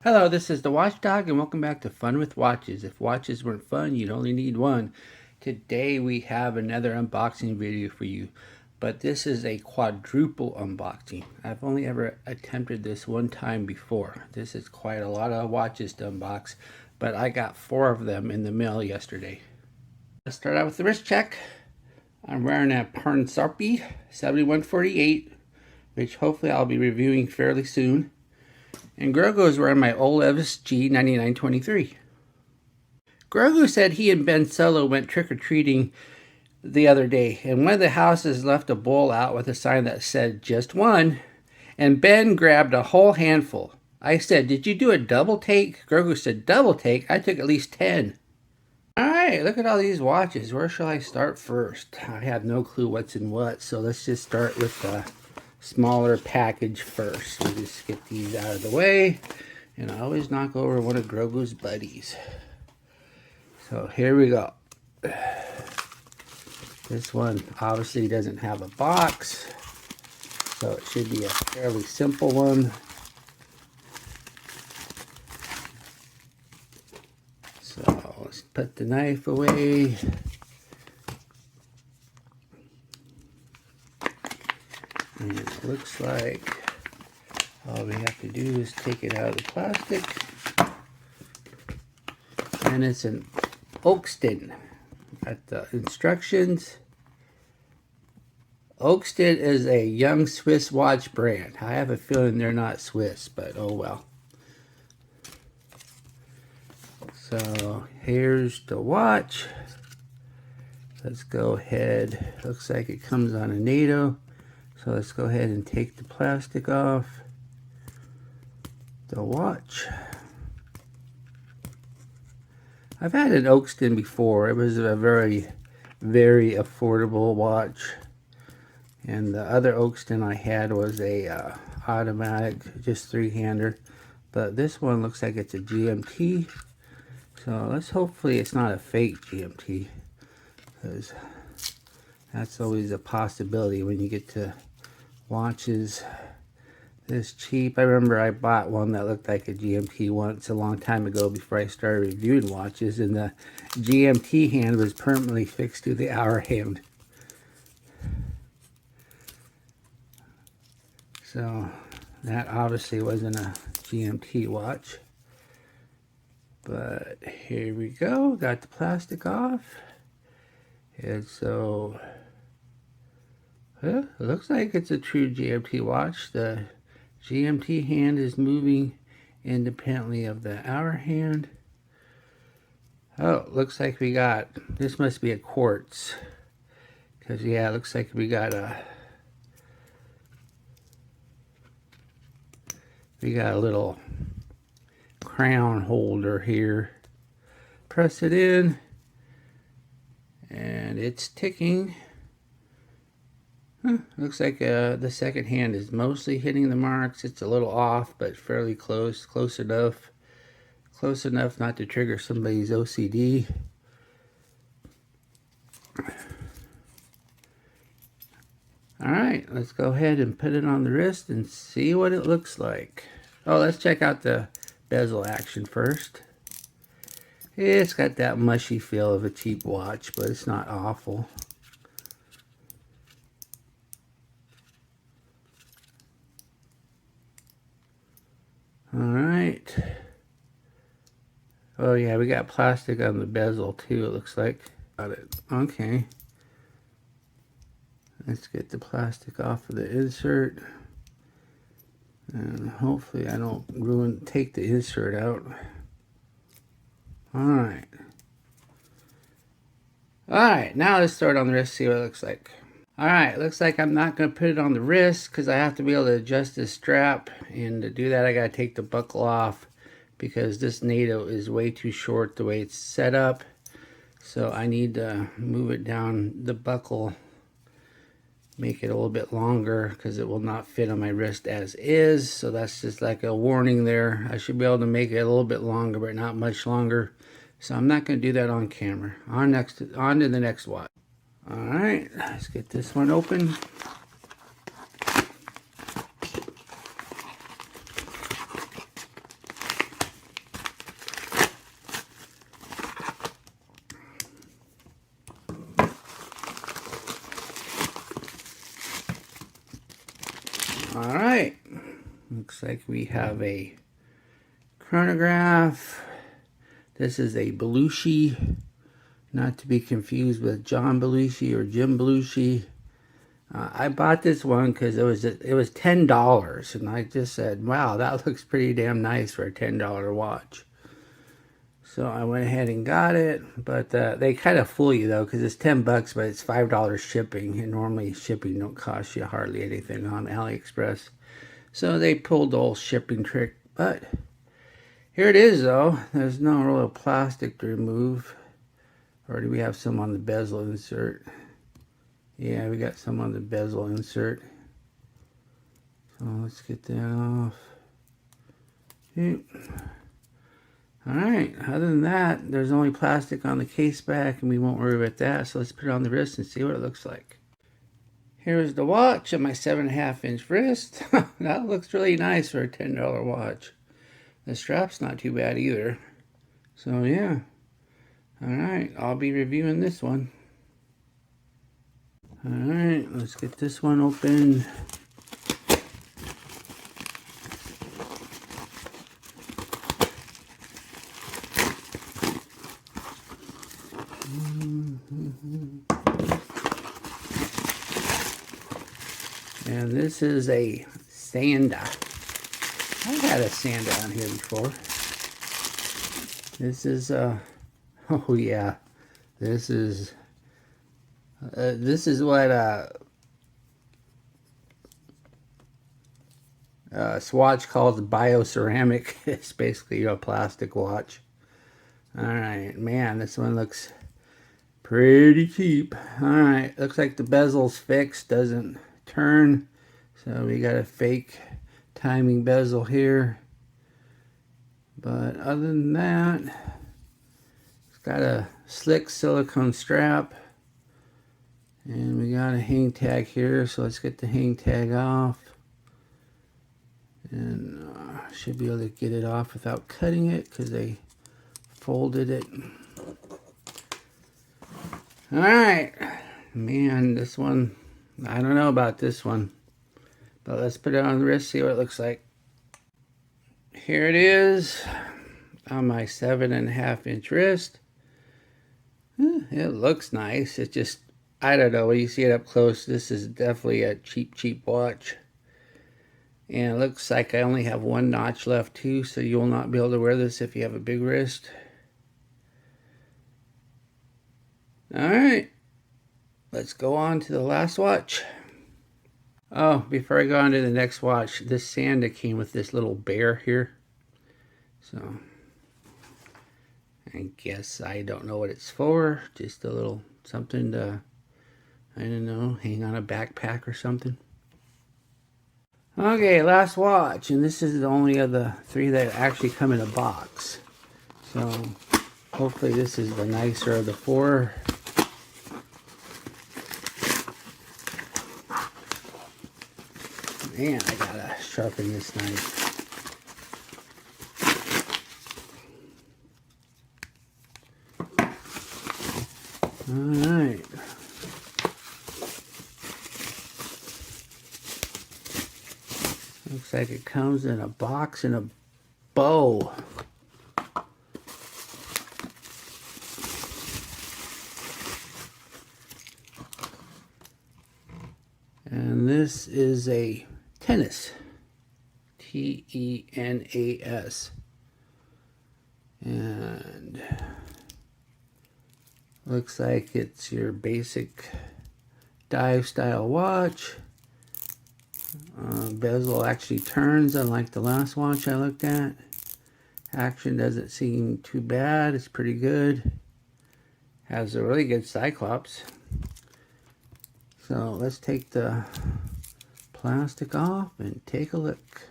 Hello, this is the Watchdog, and welcome back to Fun with Watches. If watches weren't fun, you'd only need one. Today we have another unboxing video for you, but this is a quadruple unboxing. I've only ever attempted this one time before. This is quite a lot of watches to unbox, but I got 4 of them in the mail yesterday. Let's start out with the wrist check. I'm wearing a Panda 7148, which hopefully I'll be reviewing fairly soon. And Grogu is wearing my Olympus G9923. Grogu said he and Ben Solo went trick-or-treating the other day, and one of the houses left a bowl out with a sign that said just one, and Ben grabbed a whole handful. I said, "Did you do a double take?" Grogu said, "Double take? I took at least 10. Alright, look at all these watches. Where shall I start first? I have no clue what's in what, so let's just start with the smaller package first. We'll just get these out of the way, and I always knock over one of Grogu's buddies. So here we go. This one obviously doesn't have a box, so it should be a fairly simple one. So let's put the knife away. And it looks like all we have to do is take it out of the plastic. And it's an Ochstin. Got the instructions. Ochstin is a young Swiss watch brand. I have a feeling they're not Swiss, but oh well. So here's the watch. Let's go ahead. Looks like it comes on a NATO. So let's go ahead and take the plastic off the watch. I've had an Ochstin before. It was a very, very affordable watch. And the other Ochstin I had was a automatic, just 3-hander. But this one looks like it's a GMT. So let's hopefully it's not a fake GMT, because that's always a possibility when you get to watches this cheap. I remember I bought one that looked like a GMT once a long time ago before I started reviewing watches, and the GMT hand was permanently fixed to the hour hand. So that obviously wasn't a GMT watch. But here we go. Got the plastic off. And so it looks like it's a true GMT watch. The GMT hand is moving independently of the hour hand. Oh, looks like we got, this must be a Quartz. Because yeah, it looks like we got a little crown holder here. Press it in, and it's ticking. Looks like the second hand is mostly hitting the marks. It's a little off, but fairly close enough not to trigger somebody's OCD. Alright, let's go ahead and put it on the wrist and see what it looks like. Oh, let's check out the bezel action first. It's got that mushy feel of a cheap watch, but it's not awful. Alright. Oh yeah, we got plastic on the bezel too, it looks like. Got it. Okay. Let's get the plastic off of the insert. And hopefully I don't take the insert out. Alright. Alright, now let's throw it on the wrist, see what it looks like. Alright, looks like I'm not going to put it on the wrist because I have to be able to adjust this strap. And to do that, I got to take the buckle off because this NATO is way too short the way it's set up. So I need to move it down the buckle, make it a little bit longer because it will not fit on my wrist as is. So that's just like a warning there. I should be able to make it a little bit longer, but not much longer. So I'm not going to do that on camera. On to the next watch. Alright, let's get this one open. Looks like we have a chronograph. This is a Belushi, not to be confused with John Belushi or Jim Belushi. I bought this one because it was $10, and I just said, wow, that looks pretty damn nice for a $10 watch. So I went ahead and got it, but they kind of fool you though, because it's $10, but it's $5 shipping, and normally shipping don't cost you hardly anything on AliExpress. So they pulled the old shipping trick, but here it is though. There's no real plastic to remove. Or do we have some on the bezel insert? Yeah, we got some on the bezel insert. So let's get that off. Alright, other than that, there's only plastic on the case back, and we won't worry about that. So let's put it on the wrist and see what it looks like. Here's the watch at my 7.5-inch wrist. That looks really nice for a $10 watch. The strap's not too bad either. So yeah. Alright, I'll be reviewing this one. Alright, let's get this one open. And this is a Sanda. I've had a Sanda on here before. This is oh yeah, this is what Swatch calls bioceramic. It's basically a plastic watch. Alright, man, this one looks pretty cheap. Alright, looks like the bezel's fixed, doesn't turn. So we got a fake timing bezel here. But other than that, it's got a slick silicone strap. And we got a hang tag here, so let's get the hang tag off. And should be able to get it off without cutting it because they folded it. Alright, man, this one, I don't know about this one. But let's put it on the wrist, see what it looks like. Here it is on my 7.5-inch wrist. It looks nice. It's just, I don't know, when you see it up close, this is definitely a cheap watch. And it looks like I only have one notch left too, so you will not be able to wear this if you have a big wrist. Alright, let's go on to the last watch. Oh, before I go on to the next watch, this Sanda came with this little bear here. So, I guess I don't know what it's for. Just a little something to, I don't know, hang on a backpack or something. Okay, last watch, and this is the only of the three that actually come in a box. So, hopefully this is the nicer of the four. Man, I gotta sharpen this knife. Alright. Looks like it comes in a box and a bow. And this is a Tennis. T-E-N-A-S. And looks like it's your basic dive style watch. Bezel actually turns, unlike the last watch I looked at. Action doesn't seem too bad. It's pretty good. Has a really good cyclops. So let's take the plastic off and take a look.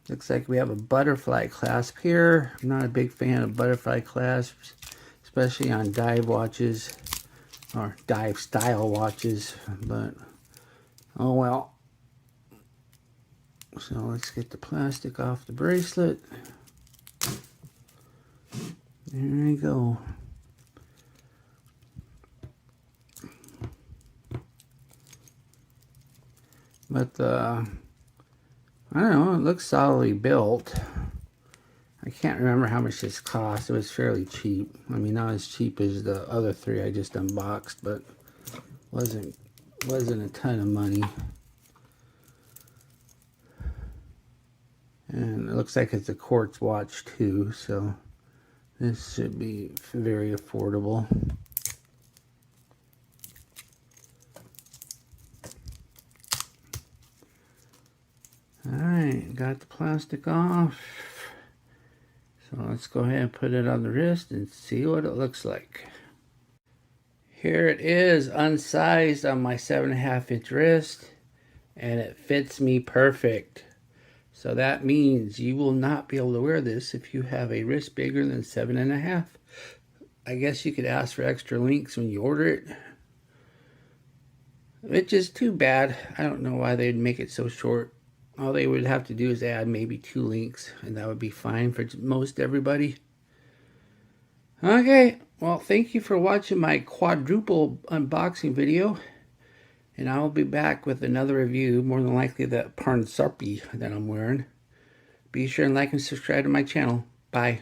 Looks like we have a butterfly clasp here. I'm not a big fan of butterfly clasps, especially on dive watches or dive style watches, but oh well. So let's get the plastic off the bracelet. There we go. But the I don't know, it looks solidly built. I can't remember how much this cost. It was fairly cheap. I mean, not as cheap as the other three I just unboxed, but wasn't a ton of money. And it looks like it's a Quartz watch too, so this should be very affordable. Alright, got the plastic off. So let's go ahead and put it on the wrist and see what it looks like. Here it is, unsized on my 7.5-inch wrist, and it fits me perfect. So that means you will not be able to wear this if you have a wrist bigger than 7.5. I guess you could ask for extra links when you order it, which is too bad. I don't know why they'd make it so short. All they would have to do is add maybe 2 links, and that would be fine for most everybody. Okay, well, thank you for watching my quadruple unboxing video. And I will be back with another review, more than likely the Panda that I'm wearing. Be sure and like and subscribe to my channel. Bye.